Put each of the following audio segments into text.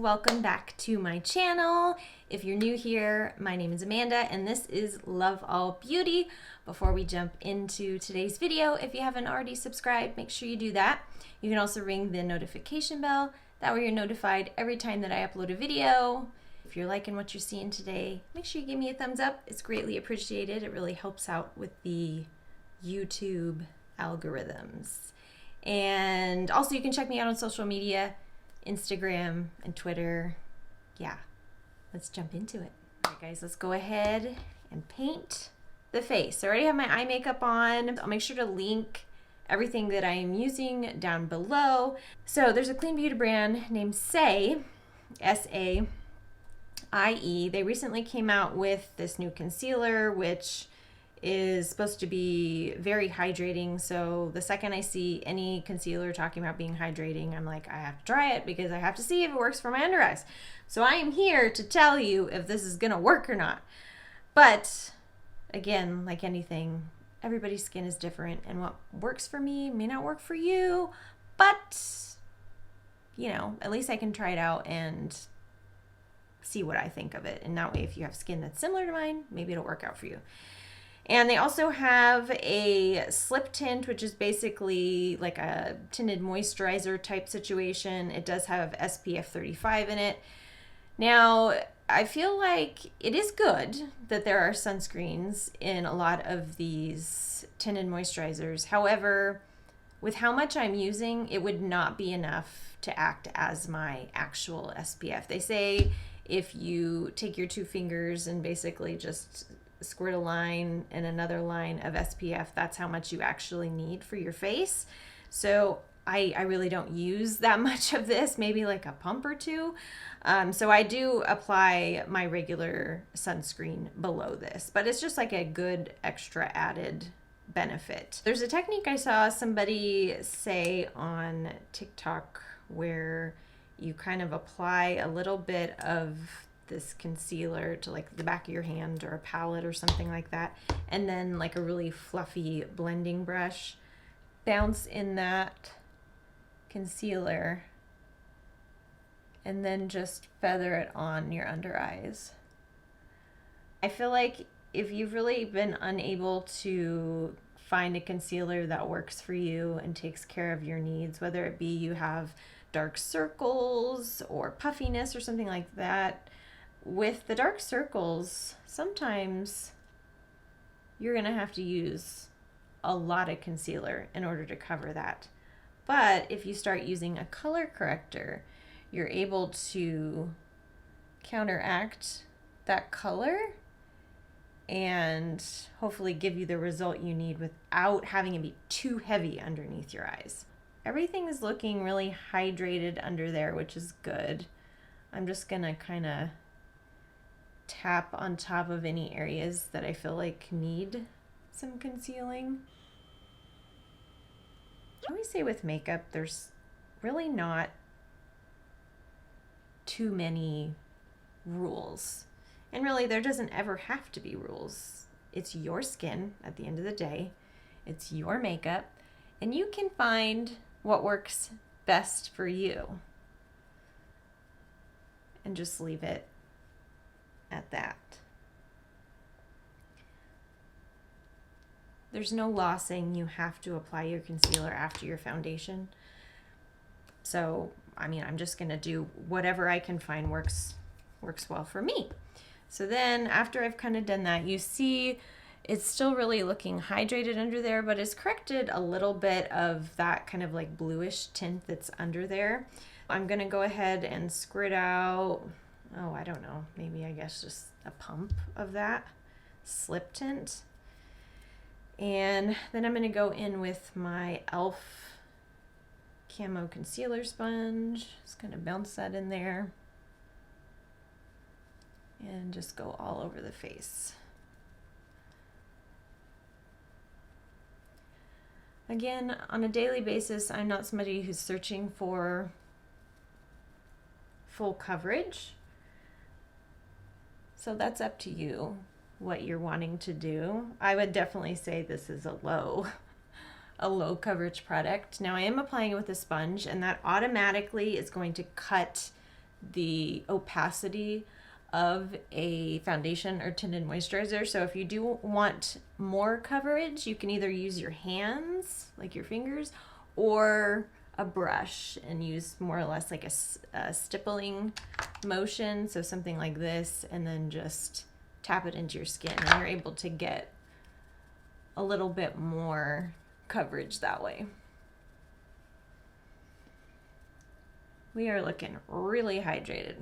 welcome back to my channel. If you're new here, my name is Amanda and this is Love All Beauty. Before we jump into today's video, if you haven't already subscribed, make sure you do that. You can also ring the notification bell. That way you're notified every time that I upload a video. If you're liking what you're seeing today, make sure you give me a thumbs up. It's greatly appreciated. It really helps out with the YouTube algorithms. And also you can check me out on social media, Instagram and Twitter. Yeah, let's jump into it. All right guys, let's go ahead and paint the face. So I already have my eye makeup on. I'll make sure to link everything that I am using down below. So there's a clean beauty brand named Saie, S-A-I-E. They recently came out with this new concealer, which is supposed to be very hydrating. So the second I see any concealer talking about being hydrating, I'm like, I have to try it because I have to see if it works for my under eyes. So I am here to tell you if this is gonna work or not. But again, like anything, everybody's skin is different and what works for me may not work for you, but you know, at least I can try it out and see what I think of it. And that way, if you have skin that's similar to mine, maybe it'll work out for you. And they also have a slip tint, which is basically like a tinted moisturizer type situation. It does have SPF 35 in it. Now, I feel like it is good that there are sunscreens in a lot of these tinted moisturizers. However, with how much I'm using, it would not be enough to act as my actual SPF. They say if you take your two fingers and basically just squirt a line and another line of SPF, that's how much you actually need for your face. So I really don't use that much of this, maybe like a pump or two. So I do apply my regular sunscreen below this, but it's just like a good extra added benefit. There's a technique I saw somebody say on TikTok where you kind of apply a little bit of this concealer to like the back of your hand or a palette or something like that, and then like a really fluffy blending brush, bounce in that concealer and then just feather it on your under eyes. I feel like if you've really been unable to find a concealer that works for you and takes care of your needs, whether it be you have dark circles or puffiness or something like that, with the dark circles, sometimes you're gonna have to use a lot of concealer in order to cover that. But if you start using a color corrector, you're able to counteract that color and hopefully give you the result you need without having it be too heavy underneath your eyes. Everything is looking really hydrated under there, which is good. I'm just gonna kind of tap on top of any areas that I feel like need some concealing. I always say with makeup, there's really not too many rules. And really, there doesn't ever have to be rules. It's your skin at the end of the day. It's your makeup. And you can find what works best for you. And just leave it at that. There's no law saying you have to apply your concealer after your foundation. So, I mean, I'm just gonna do whatever I can find works well for me. So then after I've kind of done that, you see it's still really looking hydrated under there, but it's corrected a little bit of that kind of like bluish tint that's under there. I'm gonna go ahead and squirt out, oh, I don't know, maybe I guess just a pump of that slip tint. And then I'm going to go in with my e.l.f. Camo Concealer Sponge. Just kind of bounce that in there. And just go all over the face. Again, on a daily basis, I'm not somebody who's searching for full coverage. So that's up to you, what you're wanting to do. I would definitely say this is a low coverage product. Now I am applying it with a sponge, and that automatically is going to cut the opacity of a foundation or tinted moisturizer. So if you do want more coverage, you can either use your hands, like your fingers, or a brush and use more or less like a stippling motion. So something like this, and then just tap it into your skin, and you're able to get a little bit more coverage that way. We are looking really hydrated.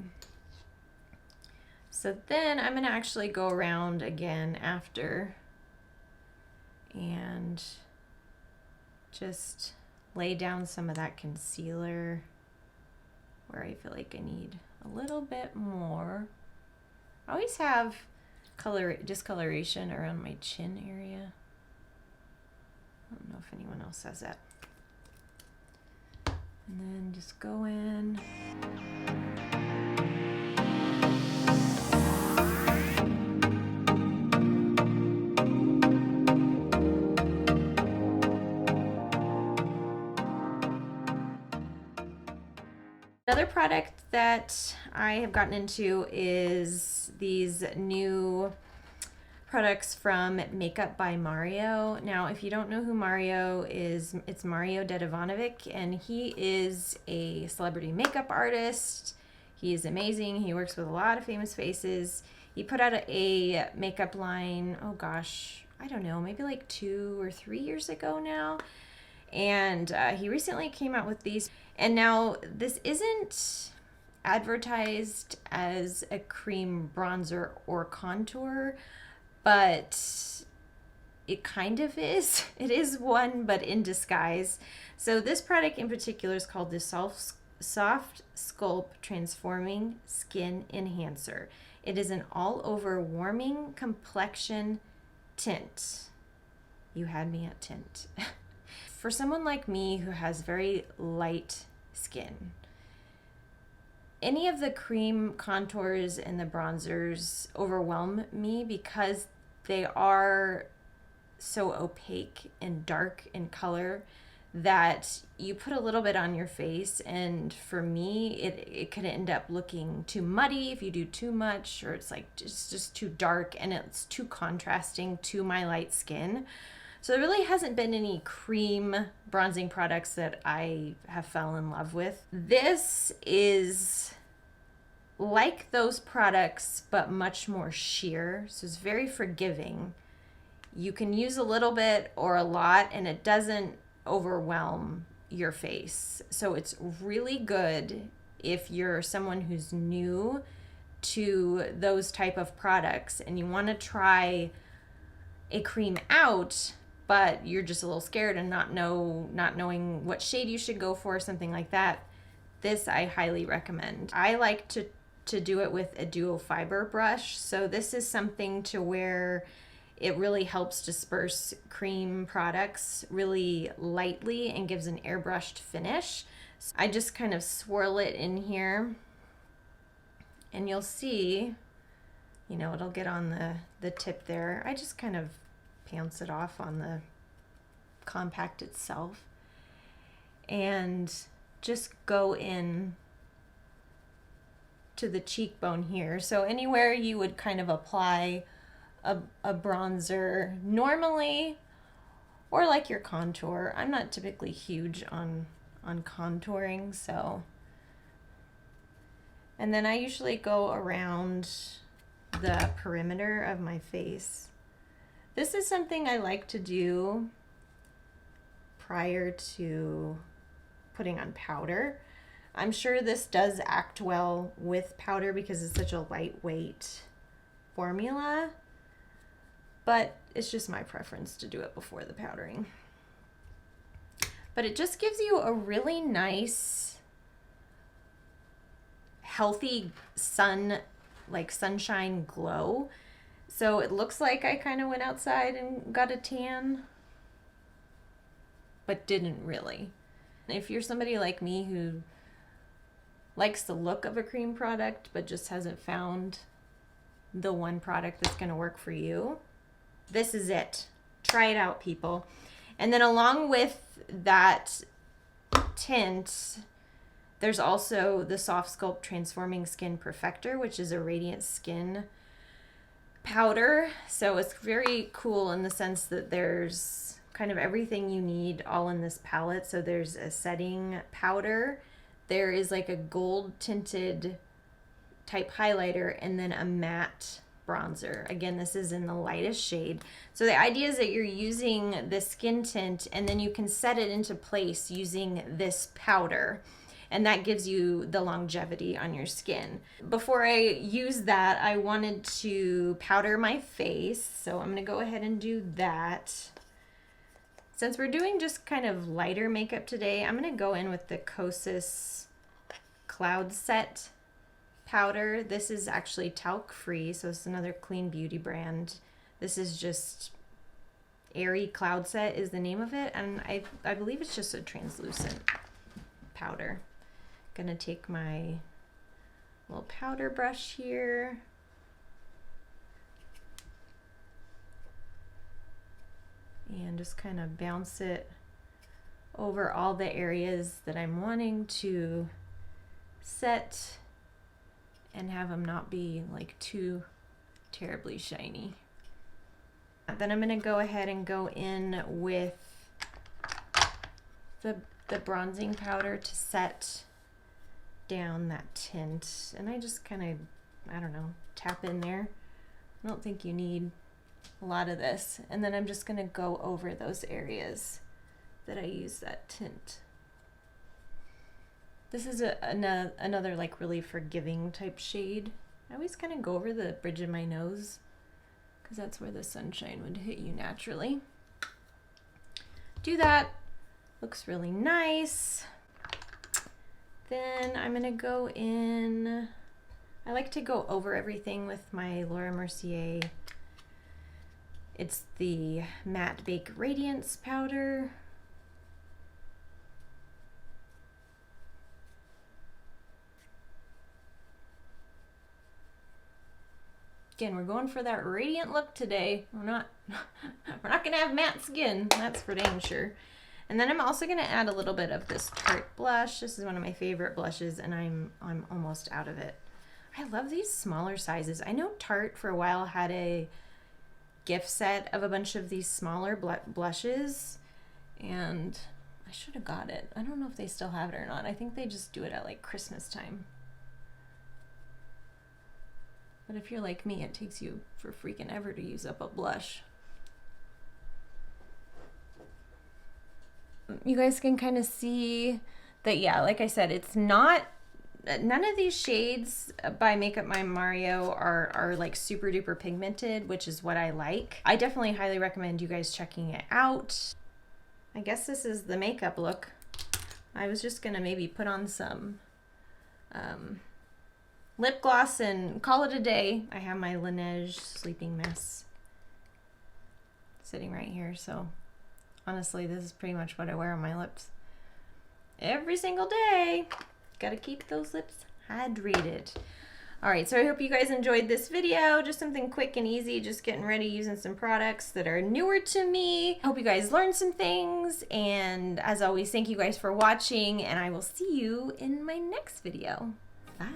So then I'm gonna actually go around again after and just lay down some of that concealer where I feel like I need a little bit more. I always have discoloration around my chin area. I don't know if anyone else has that. And then just go in. Another product that I have gotten into is these new products from Makeup by Mario. Now, if you don't know who Mario is, it's Mario Dedivanovic, and he is a celebrity makeup artist. He is amazing. He works with a lot of famous faces. He put out a makeup line, oh gosh, I don't know, maybe like 2 or 3 years ago now. And he recently came out with these. And now this isn't advertised as a cream bronzer or contour, but it kind of is. It is one, but in disguise. So this product in particular is called the Soft Sculpt Transforming Skin Enhancer. It is an all-over warming complexion tint. You had me at tint. For someone like me who has very light skin, any of the cream contours and the bronzers overwhelm me because they are so opaque and dark in color that you put a little bit on your face, and for me it could end up looking too muddy if you do too much, or it's like just too dark and it's too contrasting to my light skin. So there really hasn't been any cream bronzing products that I have fell in love with. This is like those products, but much more sheer. So it's very forgiving. You can use a little bit or a lot, and it doesn't overwhelm your face. So it's really good if you're someone who's new to those type of products and you want to try a cream out, but you're just a little scared and not knowing what shade you should go for, something like that. This I highly recommend. I like to do it with a duo fiber brush. So this is something to where it really helps disperse cream products really lightly and gives an airbrushed finish. So I just kind of swirl it in here, and you'll see, you know, it'll get on the tip there. I just kind of pants it off on the compact itself and just go in to the cheekbone here. So anywhere you would kind of apply a bronzer normally, or like your contour. I'm not typically huge on contouring, so. And then I usually go around the perimeter of my face. This is something I like to do prior to putting on powder. I'm sure this does act well with powder because it's such a lightweight formula, but it's just my preference to do it before the powdering. But it just gives you a really nice, healthy sunshine glow. So it looks like I kind of went outside and got a tan, but didn't really. If you're somebody like me who likes the look of a cream product but just hasn't found the one product that's going to work for you, this is it. Try it out, people. And then along with that tint, There's also the Soft Sculpt Transforming Skin Perfector, which is a radiant skin powder. So it's very cool in the sense that there's kind of everything you need all in this palette. So there's a setting powder, there is like a gold tinted type highlighter, and then a matte bronzer. Again, this is in the lightest shade. So the idea is that you're using the skin tint and then you can set it into place using this powder, and that gives you the longevity on your skin. Before I use that, I wanted to powder my face, so I'm gonna go ahead and do that. Since we're doing just kind of lighter makeup today, I'm gonna go in with the Kosas Cloud Set powder. This is actually talc free, so it's another clean beauty brand. This is just Airy Cloud Set is the name of it, and I believe it's just a translucent powder. Gonna take my little powder brush here and just kind of bounce it over all the areas that I'm wanting to set and have them not be like too terribly shiny. Then I'm gonna go ahead and go in with the bronzing powder to set down that tint, and I just kind of, I don't know, tap in there. I don't think you need a lot of this, and then I'm just gonna go over those areas that I use that tint. This is another like really forgiving type shade. I always kind of go over the bridge of my nose because that's where the sunshine would hit you naturally. Do that, looks really nice. Then I'm gonna go in, I like to go over everything with my Laura Mercier. It's the Matte Bake Radiance powder. Again, we're going for that radiant look today. We're not gonna have matte skin, that's for dang sure. And then I'm also gonna add a little bit of this Tarte blush. This is one of my favorite blushes, and I'm almost out of it. I love these smaller sizes. I know Tarte for a while had a gift set of a bunch of these smaller blushes, and I should have got it. I don't know if they still have it or not. I think they just do it at like Christmas time. But if you're like me, it takes you for freaking ever to use up a blush. You guys can kind of see that, yeah, like I said, it's not, none of these shades by Makeup by Mario are like super duper pigmented, which is what I like. I definitely highly recommend you guys checking it out. I guess this is the makeup look. I was just gonna maybe put on some lip gloss and call it a day. I have my Laneige Sleeping Mist sitting right here, so honestly, this is pretty much what I wear on my lips every single day. Gotta keep those lips hydrated. All right, so I hope you guys enjoyed this video. Just something quick and easy, just getting ready using some products that are newer to me. Hope you guys learned some things, and as always, thank you guys for watching, and I will see you in my next video. Bye.